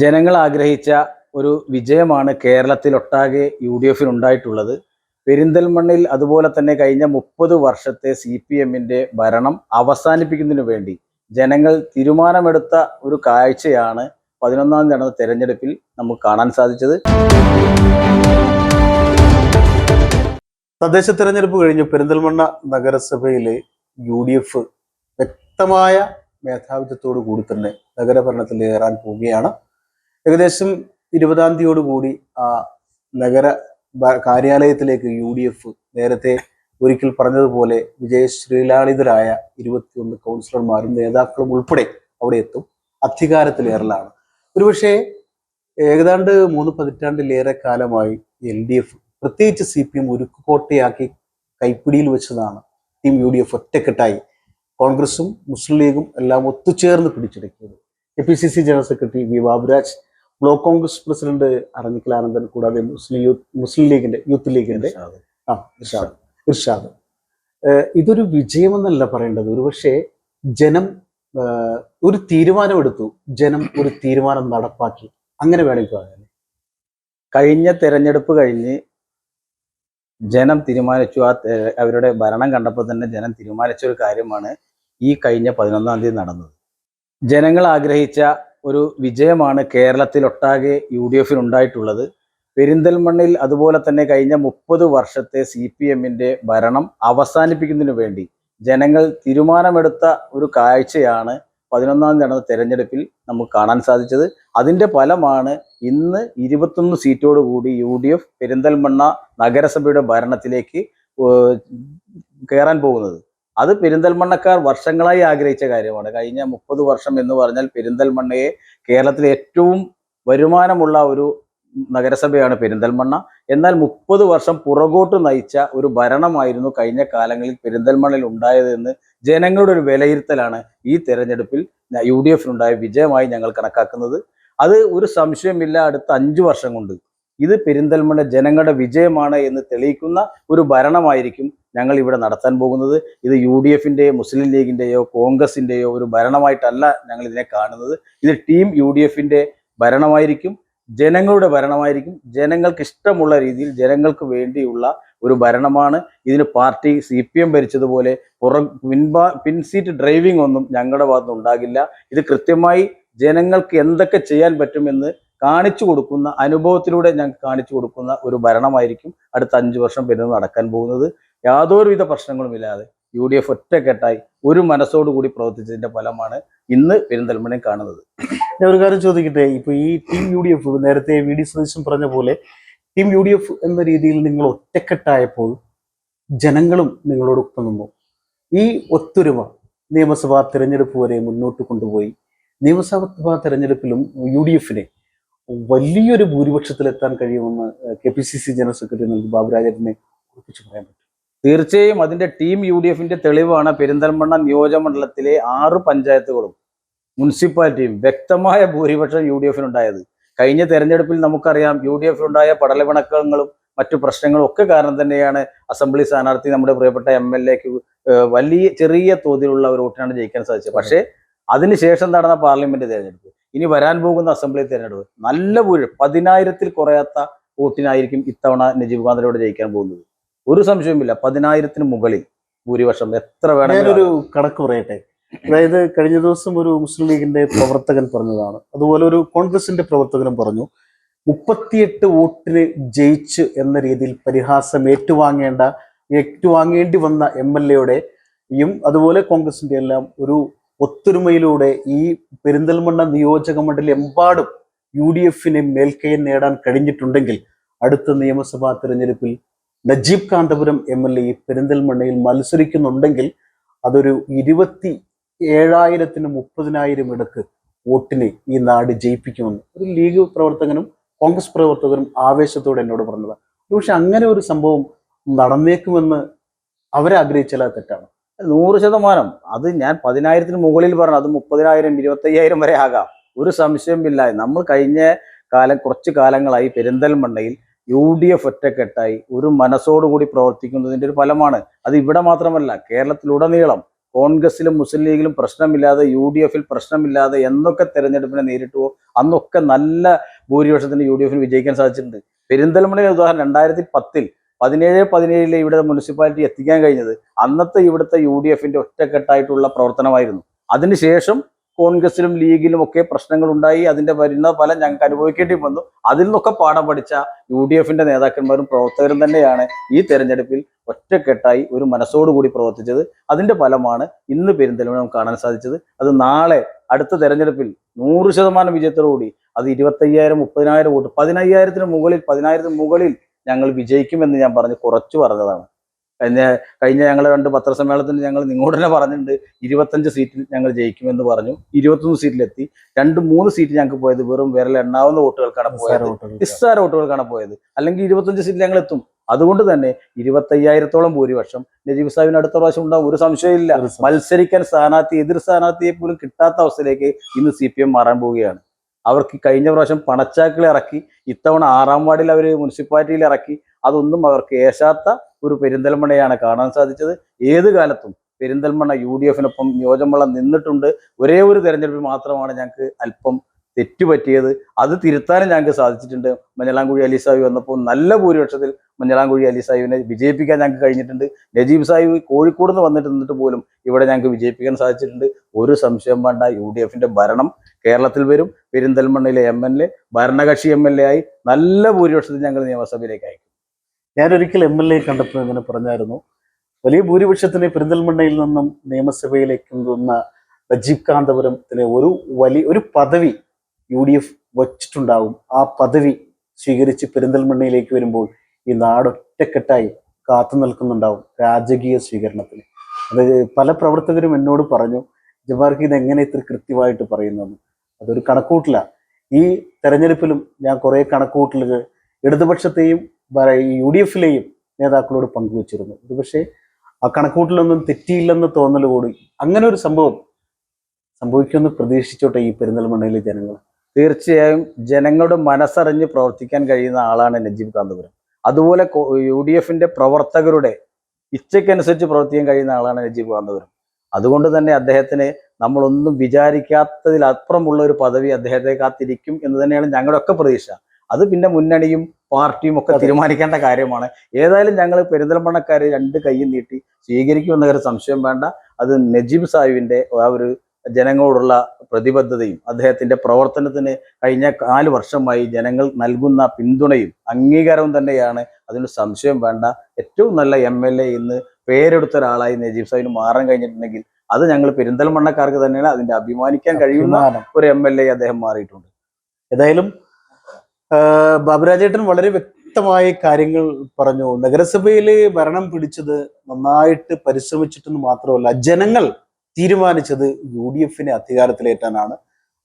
ജനങ്ങൾ ആഗ്രഹിച്ച ഒരു വിജയമാണ് കേരളത്തിലൊട്ടാകെ UDF-നുണ്ടായിട്ടുള്ളത്. പെരിന്തൽമണ്ണയിൽ അതുപോലെ തന്നെ കഴിഞ്ഞ 30 വർഷത്തെ CPM-ന്റെ ഭരണം അവസാനിപ്പിക്കുന്നതിനു വേണ്ടി ജനങ്ങൾ തീരുമാനമെടുത്ത ഒരു കാഴ്ചയാണ് 11-ാം തീയതി നടന്ന തെരഞ്ഞെടുപ്പിൽ നമുക്ക് കാണാൻ സാധിച്ചത്. തദ്ദേശ തെരഞ്ഞെടുപ്പ് കഴിഞ്ഞു പെരിന്തൽമണ്ണ നഗരസഭയിലെ UDF വ്യക്തമായ മേധാവിത്വത്തോടു കൂടി തന്നെ നഗരഭരണത്തിൽ ഏറാൻ പോവുകയാണ്. ഏകദേശം 20-ാം തീയതിയോടുകൂടി ആ നഗര കാര്യാലയത്തിലേക്ക് UDF നേരത്തെ ഒരിക്കൽ പറഞ്ഞതുപോലെ വിജയശ്രീലാളിതരായ 21 കൗൺസിലർമാരും നേതാക്കളും ഉൾപ്പെടെ അവിടെ എത്തും. അധികാരത്തിലേറലാണ്. ഒരുപക്ഷെ ഏതാണ്ട് 3 പതിറ്റാണ്ടിലേറെ കാലമായി LDF പ്രത്യേകിച്ച് CPM ഉരുക്കുകോട്ടയാക്കി കൈപ്പിടിയിൽ വെച്ചതാണ് ടീം UDF ഒറ്റക്കെട്ടായി കോൺഗ്രസും മുസ്ലിം ലീഗും എല്ലാം ഒത്തുചേർന്ന് പിടിച്ചെടുക്കിയത്. APCC general secretary V Baburaj, block Congress president Aranjikkal Anandan, കൂടാതെ മുസ്ലിം ലീഗിന്റെ യൂത്ത് ലീഗിന്റെ ഇർഷാദ്. ഇതൊരു വിജയമെന്നല്ല പറയേണ്ടത്. ഒരുപക്ഷെ ജനം ഒരു തീരുമാനമെടുത്തു, ജനം ഒരു തീരുമാനം നടപ്പാക്കി, അങ്ങനെ വേണമെങ്കിൽ പറയാം. കഴിഞ്ഞ തെരഞ്ഞെടുപ്പ് കഴിഞ്ഞ് ജനം തീരുമാനിച്ചു, അവരുടെ ഭരണം കണ്ടപ്പോൾ തന്നെ ജനം തീരുമാനിച്ച ഒരു കാര്യമാണ് ഈ കഴിഞ്ഞ 11-ാം തീയതി നടന്നത്. ജനങ്ങൾ ആഗ്രഹിച്ച ഒരു വിജയമാണ് കേരളത്തിലൊട്ടാകെ UDF-നുണ്ടായിട്ടുള്ളത്. പെരിന്തൽമണ്ണയിൽ അതുപോലെ തന്നെ കഴിഞ്ഞ 30 വർഷത്തെ CPM-ന്റെ ഭരണം അവസാനിപ്പിക്കുന്നതിനു വേണ്ടി ജനങ്ങൾ തീരുമാനമെടുത്ത ഒരു കാഴ്ചയാണ് 11-ാം തീയതി നടന്ന തെരഞ്ഞെടുപ്പിൽ നമുക്ക് കാണാൻ സാധിച്ചത്. അതിൻ്റെ ഫലമാണ് ഇന്ന് 21 സീറ്റോടുകൂടി UDF പെരിന്തൽമണ്ണ നഗരസഭയുടെ ഭരണത്തിലേക്ക് കയറാൻ പോകുന്നത്. അത് പെരിന്തൽമണ്ണക്കാർ വർഷങ്ങളായി ആഗ്രഹിച്ച കാര്യമാണ്. കഴിഞ്ഞ 30 വർഷം എന്ന് പറഞ്ഞാൽ പെരിന്തൽമണ്ണയെ കേരളത്തിലെ ഏറ്റവും വരുമാനമുള്ള ഒരു നഗരസഭയാണ് പെരിന്തൽമണ്ണ. എന്നാൽ 30 വർഷം പുറകോട്ട് നയിച്ച ഒരു ഭരണമായിരുന്നു കഴിഞ്ഞ കാലങ്ങളിൽ പെരിന്തൽമണ്ണയിൽ ഉണ്ടായതെന്ന് ജനങ്ങളുടെ ഒരു വിലയിരുത്തലാണ് ഈ തെരഞ്ഞെടുപ്പിൽ UDF-നുണ്ടായ വിജയമായി ഞങ്ങൾ കണക്കാക്കുന്നത്. അത് ഒരു സംശയമില്ല, അടുത്ത 5 വർഷം കൊണ്ട് ഇത് പെരിന്തൽമണ്ണ ജനങ്ങളുടെ വിജയമാണ് എന്ന് തെളിയിക്കുന്ന ഒരു ഭരണമായിരിക്കും ഞങ്ങൾ ഇവിടെ നടത്താൻ പോകുന്നത്. ഇത് UDF-ന്റെ മുസ്ലിം ലീഗിന്റെയോ കോൺഗ്രസിന്റെയോ ഒരു ഭരണമായിട്ടല്ല ഞങ്ങൾ ഇതിനെ കാണുന്നത്. ഇത് ടീം UDF-ന്റെ ഭരണമായിരിക്കും, ജനങ്ങളുടെ ഭരണമായിരിക്കും. ജനങ്ങൾക്ക് ഇഷ്ടമുള്ള രീതിയിൽ ജനങ്ങൾക്ക് വേണ്ടിയുള്ള ഒരു ഭരണമാണ്. ഇതിന് പാർട്ടി CPM ഭരിച്ചതുപോലെ പിൻസീറ്റ് ഡ്രൈവിംഗ് ഒന്നും ഞങ്ങളുടെ ഭാഗത്ത് ഉണ്ടാകില്ല. ഇത് കൃത്യമായി ജനങ്ങൾക്ക് എന്തൊക്കെ ചെയ്യാൻ പറ്റുമെന്ന് കാണിച്ചു കൊടുക്കുന്ന, അനുഭവത്തിലൂടെ ഞങ്ങൾക്ക് കാണിച്ചു കൊടുക്കുന്ന ഒരു ഭരണമായിരിക്കും അടുത്ത 5 വർഷം പെരുന്ന് നടക്കാൻ പോകുന്നത്. യാതൊരുവിധ പ്രശ്നങ്ങളുമില്ലാതെ UDF ഒറ്റക്കെട്ടായി ഒരു മനസ്സോടുകൂടി പ്രവർത്തിച്ചതിന്റെ ഫലമാണ് ഇന്ന് പെരിന്തൽമണ്ണയിൽ കാണുന്നത്. ഞാൻ ഒരു കാര്യം ചോദിക്കട്ടെ, ഇപ്പൊ ഈ ടീം UDF നേരത്തെ VD സതീശൻ പറഞ്ഞ പോലെ ടീം UDF എന്ന രീതിയിൽ നിങ്ങൾ ഒറ്റക്കെട്ടായപ്പോൾ ജനങ്ങളും നിങ്ങളോടൊപ്പം നിന്നു. ഈ ഒത്തൊരുമ നിയമസഭാ തെരഞ്ഞെടുപ്പ് വരെ മുന്നോട്ട് കൊണ്ടുപോയി. നിയമസഭാ തെരഞ്ഞെടുപ്പിലും UDF-നെ വലിയൊരു ഭൂരിപക്ഷത്തിലെത്താൻ കഴിയുമെന്ന് KPCC ജനറൽ സെക്രട്ടറി ബാബുരാജിനെ ഉറപ്പിച്ചു പറയാൻ പറ്റും. തീർച്ചയായും അതിന്റെ ടീം UDF-ന്റെ തെളിവാണ് പെരിന്തൽമണ്ണ നിയോജകമണ്ഡലത്തിലെ 6 പഞ്ചായത്തുകളും മുനിസിപ്പാലിറ്റിയും വ്യക്തമായ ഭൂരിപക്ഷം UDF-നുണ്ടായത്. കഴിഞ്ഞ തെരഞ്ഞെടുപ്പിൽ നമുക്കറിയാം UDF-നുണ്ടായ പടലവിണക്കങ്ങളും മറ്റു പ്രശ്നങ്ങളും ഒക്കെ കാരണം തന്നെയാണ് അസംബ്ലി സ്ഥാനാർത്ഥി നമ്മുടെ പ്രിയപ്പെട്ട MLA-ക്ക് ചെറിയ തോതിലുള്ള ഒരു വോട്ടിനാണ് ജയിക്കാൻ സാധിച്ചത്. പക്ഷേ അതിനുശേഷം നടന്ന പാർലമെന്റ് തെരഞ്ഞെടുപ്പ്, ഇനി വരാൻ പോകുന്ന അസംബ്ലി തെരഞ്ഞെടുപ്പ് നല്ല 10,000-ൽ കുറയാത്ത വോട്ടിനായിരിക്കും ഇത്തവണ നജീബ് കാന്തനോട് ജയിക്കാൻ പോകുന്നത്. ഒരു സംശയവുമില്ല, 10,000-ന് മുകളിൽ ഭൂരിപക്ഷം. എത്ര വേണം. ഞാനൊരു കണക്ക് പറയട്ടെ. അതായത് കഴിഞ്ഞ ദിവസം ഒരു മുസ്ലിം ലീഗിന്റെ പ്രവർത്തകൻ പറഞ്ഞതാണ്, അതുപോലെ ഒരു കോൺഗ്രസിന്റെ പ്രവർത്തകനും പറഞ്ഞു, 38 വോട്ടിന് ജയിച്ച് എന്ന രീതിയിൽ പരിഹാസം ഏറ്റുവാങ്ങേണ്ടി വന്ന MLA-യുടെയും അതുപോലെ കോൺഗ്രസിന്റെ എല്ലാം ഒരു ഒത്തൊരുമയിലൂടെ ഈ പെരിന്തൽമണ്ണ നിയോജക മണ്ഡലം എമ്പാടും UDF-നെ മേൽക്കൈ നേടാൻ കഴിഞ്ഞിട്ടുണ്ടെങ്കിൽ അടുത്ത നിയമസഭാ തെരഞ്ഞെടുപ്പിൽ നജീബ് കാന്തപുരം MLA പെരിന്തൽമണ്ണയിൽ മത്സരിക്കുന്നുണ്ടെങ്കിൽ അതൊരു 27,000-നും 30,000 ഇടക്ക് വോട്ടിനെ ഈ നാട് ജയിപ്പിക്കുമെന്ന് ഒരു ലീഗ് പ്രവർത്തകനും കോൺഗ്രസ് പ്രവർത്തകരും ആവേശത്തോടെ എന്നോട് പറഞ്ഞതാണ്. പക്ഷെ അങ്ങനെ ഒരു സംഭവം നടന്നേക്കുമെന്ന് അവരെ ആഗ്രഹിച്ചാൽ തെറ്റാണ്. 100%. അത് ഞാൻ 10,000-ന് മുകളിൽ പറഞ്ഞു, അത് 30,000, 25,000 വരെ ആകാം. ഒരു സംശയമില്ല. നമ്മൾ കഴിഞ്ഞ കുറച്ചു കാലങ്ങളായി പെരിന്തൽമണ്ണയിൽ UDF ഒറ്റക്കെട്ടായി ഒരു മനസ്സോടുകൂടി പ്രവർത്തിക്കുന്നതിൻ്റെ ഒരു ഫലമാണ്. അത് ഇവിടെ മാത്രമല്ല, കേരളത്തിലുടനീളം കോൺഗ്രസിലും മുസ്ലിം ലീഗിലും പ്രശ്നമില്ലാതെ UDF പ്രശ്നമില്ലാതെ എന്തൊക്കെ തെരഞ്ഞെടുപ്പിനെ നേരിട്ടുവോ അന്നൊക്കെ നല്ല ഭൂരിപക്ഷത്തിന് UDF വിജയിക്കാൻ സാധിച്ചിട്ടുണ്ട്. പെരിന്തൽമണ്ണയിലെ ഉദാഹരണം 2010 17 ഇവിടെ മുനിസിപ്പാലിറ്റി എത്തിക്കാൻ കഴിഞ്ഞത് അന്നത്തെ ഇവിടുത്തെ UDF ഒറ്റക്കെട്ടായിട്ടുള്ള പ്രവർത്തനമായിരുന്നു. അതിനുശേഷം കോൺഗ്രസിലും ലീഗിലും ഒക്കെ പ്രശ്നങ്ങൾ ഉണ്ടായി. അതിന്റെ വരുന്ന ഫലം ഞങ്ങൾക്ക് അനുഭവിക്കേണ്ടി വന്നു. അതിൽ നിന്നൊക്കെ പാഠം പഠിച്ച UDF നേതാക്കന്മാരും പ്രവർത്തകരും തന്നെയാണ് ഈ തെരഞ്ഞെടുപ്പിൽ ഒറ്റക്കെട്ടായി ഒരു മനസ്സോടുകൂടി പ്രവർത്തിച്ചത്. അതിന്റെ ഫലമാണ് ഇന്ന് പെരിന്തൽമണ്ണ നമുക്ക് കാണാൻ സാധിച്ചത്. അത് നാളെ അടുത്ത തെരഞ്ഞെടുപ്പിൽ 100% വിജയത്തോടുകൂടി അത് 25,000 30,000 വോട്ട് 10,000 മുകളിൽ ഞങ്ങൾ വിജയിക്കുമെന്ന് ഞാൻ കുറച്ചു പറഞ്ഞതാണ്. കഴിഞ്ഞ ഞങ്ങൾ 2 പത്രസമ്മേളനത്തിന് ഞങ്ങൾ നിങ്ങളോട് തന്നെ പറഞ്ഞിട്ടുണ്ട് 25 സീറ്റിൽ ഞങ്ങൾ ജയിക്കുമെന്ന് പറഞ്ഞു. 21 സീറ്റിലെത്തി. 2-3 സീറ്റ് ഞങ്ങൾക്ക് പോയത് വെറും വിരൽ എണ്ണാവുന്ന വോട്ടുകൾക്കാണ് പോയത്, നിസ്സാര വോട്ടുകൾക്കാണ് പോയത്. അല്ലെങ്കിൽ 25 സീറ്റിൽ ഞങ്ങൾ എത്തും. അതുകൊണ്ട് തന്നെ 25,000-ഓളം ഭൂരിപക്ഷം നജീബ് സാഹിബിന് അടുത്ത പ്രാവശ്യം ഉണ്ടാവും, ഒരു സംശയമില്ല. മത്സരിക്കാൻ എതിർ സ്ഥാനാർത്ഥിയെ പോലും കിട്ടാത്ത അവസ്ഥയിലേക്ക് ഇന്ന് CPM മാറാൻ പോവുകയാണ്. അവർക്ക് കഴിഞ്ഞ പ്രാവശ്യം പണച്ചാക്കിൽ ഇറക്കി, ഇത്തവണ 6ാം വാർഡിൽ അവർ മുനിസിപ്പാലിറ്റിയിൽ ഇറക്കി. അതൊന്നും അവർക്ക് ഏശാത്ത ഒരു പെരിന്തൽമണ്ണയാണ് കാണാൻ സാധിച്ചത്. ഏത് കാലത്തും പെരിന്തൽമണ്ണ UDF-നൊപ്പം നിയോജകമണ്ഡലം നിന്നിട്ടുണ്ട്. ഒരേ ഒരു തെരഞ്ഞെടുപ്പിൽ മാത്രമാണ് ഞങ്ങൾക്ക് അല്പം തെറ്റുപറ്റിയത്. അത് തിരുത്താനും ഞങ്ങൾക്ക് സാധിച്ചിട്ടുണ്ട്. മഞ്ഞളാംകുഴി അലി സാഹിബ് വന്നപ്പോൾ നല്ല ഭൂരിപക്ഷത്തിൽ മഞ്ഞളാംകുഴി അലി സാഹിബിനെ വിജയിപ്പിക്കാൻ ഞങ്ങൾക്ക് കഴിഞ്ഞിട്ടുണ്ട്. നജീബ് സാഹിബ് കോഴിക്കോട് നിന്ന് നിന്നിട്ട് പോലും ഇവിടെ ഞങ്ങൾക്ക് വിജയിപ്പിക്കാൻ സാധിച്ചിട്ടുണ്ട്. ഒരു സംശയം വേണ്ട, UDF ഭരണം കേരളത്തിൽ വരും. പെരിന്തൽമണ്ണയിലെ MLA ഭരണകക്ഷി MLA ആയി നല്ല ഭൂരിപക്ഷത്തിൽ ഞങ്ങൾ നിയമസഭയിലേക്ക് അയക്കും. ഞാനൊരിക്കൽ MLA കണ്ടപ്പോൾ ഇങ്ങനെ പറഞ്ഞായിരുന്നു, വലിയ ഭൂരിപക്ഷത്തിന് പെരിന്തൽമണ്ണയിൽ നിന്നും നിയമസഭയിലേക്ക് എത്തുന്ന നജീബ് കാന്തപുരത്തിന് ഒരു പദവി UDF വച്ചിട്ടുണ്ടാവും. ആ പദവി സ്വീകരിച്ച് പെരിന്തൽമണ്ണയിലേക്ക് വരുമ്പോൾ ഈ നാടൊറ്റക്കെട്ടായി കാത്തു നിൽക്കുന്നുണ്ടാവും രാജകീയ സ്വീകരണത്തിന്. അത് പല പ്രവർത്തകരും എന്നോട് പറഞ്ഞു, ജബ്ബാർക്ക് ഇത് എങ്ങനെ ഇത്ര കൃത്യമായിട്ട് പറയുന്നത്? അതൊരു കണക്കൂട്ടില്ല. ഈ തെരഞ്ഞെടുപ്പിലും ഞാൻ കുറേ കണക്കൂട്ടലുകൾ ഇടതുപക്ഷത്തെയും UDF-ലെയും നേതാക്കളോട് പങ്കുവച്ചിരുന്നു. ഇത് പക്ഷേ ആ കണക്കൂട്ടിലൊന്നും തെറ്റിയില്ലെന്ന് തോന്നലോട് അങ്ങനെ ഒരു സംഭവം സംഭവിക്കുമെന്ന് പ്രതീക്ഷിച്ചോട്ടെ ഈ പെരിന്തൽമണ്ണയിലെ ജനങ്ങൾ. തീർച്ചയായും ജനങ്ങളുടെ മനസ്സറിഞ്ഞ് പ്രവർത്തിക്കാൻ കഴിയുന്ന ആളാണ് നജീബ് കാന്തപുരം. അതുപോലെ UDF പ്രവർത്തകരുടെ ഇച്ഛയ്ക്കനുസരിച്ച് പ്രവർത്തിക്കാൻ കഴിയുന്ന ആളാണ് നജീബ് കാന്തപുരം. അതുകൊണ്ട് തന്നെ അദ്ദേഹത്തിന് നമ്മളൊന്നും വിചാരിക്കാത്തതിലപ്പുറമുള്ള ഒരു പദവി അദ്ദേഹത്തെ കാത്തിരിക്കും എന്ന് തന്നെയാണ് ഞങ്ങളുടെയൊക്കെ പ്രതീക്ഷ. അത് പിന്നെ മുന്നണിയും പാർട്ടിയും ഒക്കെ തീരുമാനിക്കേണ്ട കാര്യമാണ്. ഏതായാലും ഞങ്ങൾ പെരിന്തൽമണ്ണക്കാർ 2 കൈയും നീട്ടി സ്വീകരിക്കുമെന്ന കാര്യം സംശയം വേണ്ട. അത് നജീബ് സാഹിബിന്റെ ആ ഒരു ജനങ്ങളോടുള്ള പ്രതിബദ്ധതയും അദ്ദേഹത്തിന്റെ പ്രവർത്തനത്തിന് കഴിഞ്ഞ 4 വർഷമായി ജനങ്ങൾ നൽകുന്ന പിന്തുണയും അംഗീകാരവും തന്നെയാണ്. അതിന് സംശയം വേണ്ട. ഏറ്റവും നല്ല MLA ഇന്ന് പേരെടുത്ത ഒരാളായി നജീബ് സാഹിബിന് മാറാൻ കഴിഞ്ഞിട്ടുണ്ടെങ്കിൽ അത് ഞങ്ങൾ പെരിന്തൽമണ്ണക്കാർക്ക് തന്നെയാണ് അതിന്റെ അഭിമാനിക്കാൻ കഴിയുന്ന ഒരു MLA അദ്ദേഹം മാറിയിട്ടുണ്ട്. ഏതായാലും ബാബുരാജേട്ടൻ വളരെ വ്യക്തമായ കാര്യങ്ങൾ പറഞ്ഞു. നഗരസഭയിൽ ഭരണം പിടിച്ചത് നന്നായിട്ട് പരിശ്രമിച്ചിട്ടെന്ന് മാത്രമല്ല, ജനങ്ങൾ തീരുമാനിച്ചത് UDF-നെ അധികാരത്തിലേറ്റാനാണ്.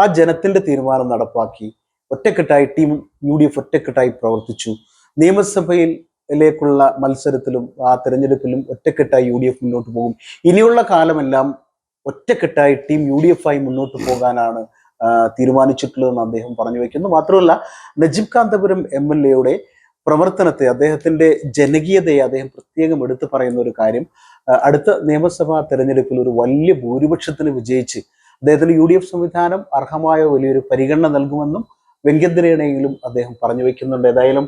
ആ ജനത്തിന്റെ തീരുമാനം നടപ്പാക്കി ഒറ്റക്കെട്ടായി ടീം UDF ഒറ്റക്കെട്ടായി പ്രവർത്തിച്ചു. നിയമസഭയിലേക്കുള്ള മത്സരത്തിലും ആ തെരഞ്ഞെടുപ്പിലും ഒറ്റക്കെട്ടായി UDF മുന്നോട്ട് പോകും. ഇനിയുള്ള കാലമെല്ലാം ഒറ്റക്കെട്ടായി ടീം UDF-ആയി മുന്നോട്ട് പോകാനാണ് തീരുമാനിച്ചിട്ടുള്ളതെന്ന് അദ്ദേഹം പറഞ്ഞു വയ്ക്കുന്നു. മാത്രമല്ല, നജീബ് കാന്തപുരം MLA-യുടെ പ്രവർത്തനത്തെ, അദ്ദേഹത്തിന്റെ ജനകീയതയെ അദ്ദേഹം പ്രത്യേകം എടുത്തു പറയുന്ന ഒരു കാര്യം, അടുത്ത നിയമസഭാ തെരഞ്ഞെടുപ്പിൽ ഒരു വലിയ ഭൂരിപക്ഷത്തിന് വിജയിച്ച് അദ്ദേഹത്തിന് UDF സംവിധാനം അർഹമായ വലിയൊരു പരിഗണന നൽകുമെന്നും വ്യംഗ്യത്തിനെങ്കിലും അദ്ദേഹം പറഞ്ഞു വയ്ക്കുന്നുണ്ട്. ഏതായാലും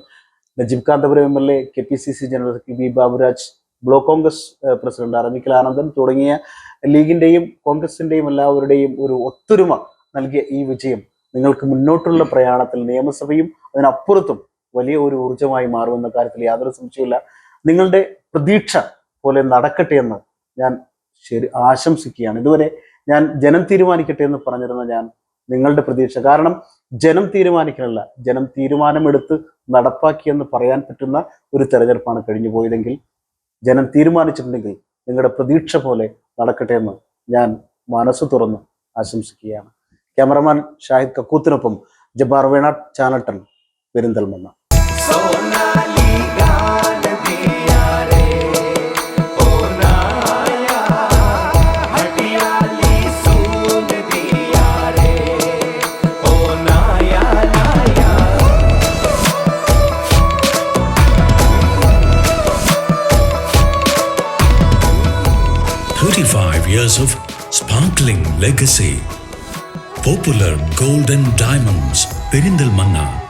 Najeeb Kanthapuram MLA, KPCC general secretary B. Baburaj, block Congress president Aramikkal Anandan തുടങ്ങിയ ലീഗിന്റെയും കോൺഗ്രസിന്റെയും എല്ലാവരുടെയും ഒരു ഒത്തൊരുമ നൽകിയ ഈ വിജയം നിങ്ങൾക്ക് മുന്നോട്ടുള്ള പ്രയാണത്തിൽ നിയമസഭയും അതിനപ്പുറത്തും വലിയ ഒരു ഊർജ്ജമായി മാറുമെന്ന കാര്യത്തിൽ യാതൊരു സംശയമില്ല. നിങ്ങളുടെ പ്രതീക്ഷ പോലെ നടക്കട്ടെ എന്ന് ഞാൻ ആശംസിക്കുകയാണ്. ഇതുവരെ ഞാൻ ജനം തീരുമാനിക്കട്ടെ എന്ന് പറഞ്ഞിരുന്ന ഞാൻ നിങ്ങളുടെ പ്രതീക്ഷ, കാരണം ജനം തീരുമാനിക്കണമല്ല, ജനം തീരുമാനമെടുത്ത് നടപ്പാക്കിയെന്ന് പറയാൻ പറ്റുന്ന ഒരു തെരഞ്ഞെടുപ്പാണ് കഴിഞ്ഞു പോയതെങ്കിൽ, ജനം തീരുമാനിച്ചിട്ടുണ്ടെങ്കിൽ നിങ്ങളുടെ പ്രതീക്ഷ പോലെ നടക്കട്ടെ എന്ന് ഞാൻ മനസ്സ് തുറന്ന് ആശംസിക്കുകയാണ്. ക്യാമറമാൻ ഷാഹിദ് കക്കൂത്തിനൊപ്പം Jabbar Venad, channel 10, Perinthalmanna. years of sparkling legacy. Popular Gold and Diamonds, Perindalmanna.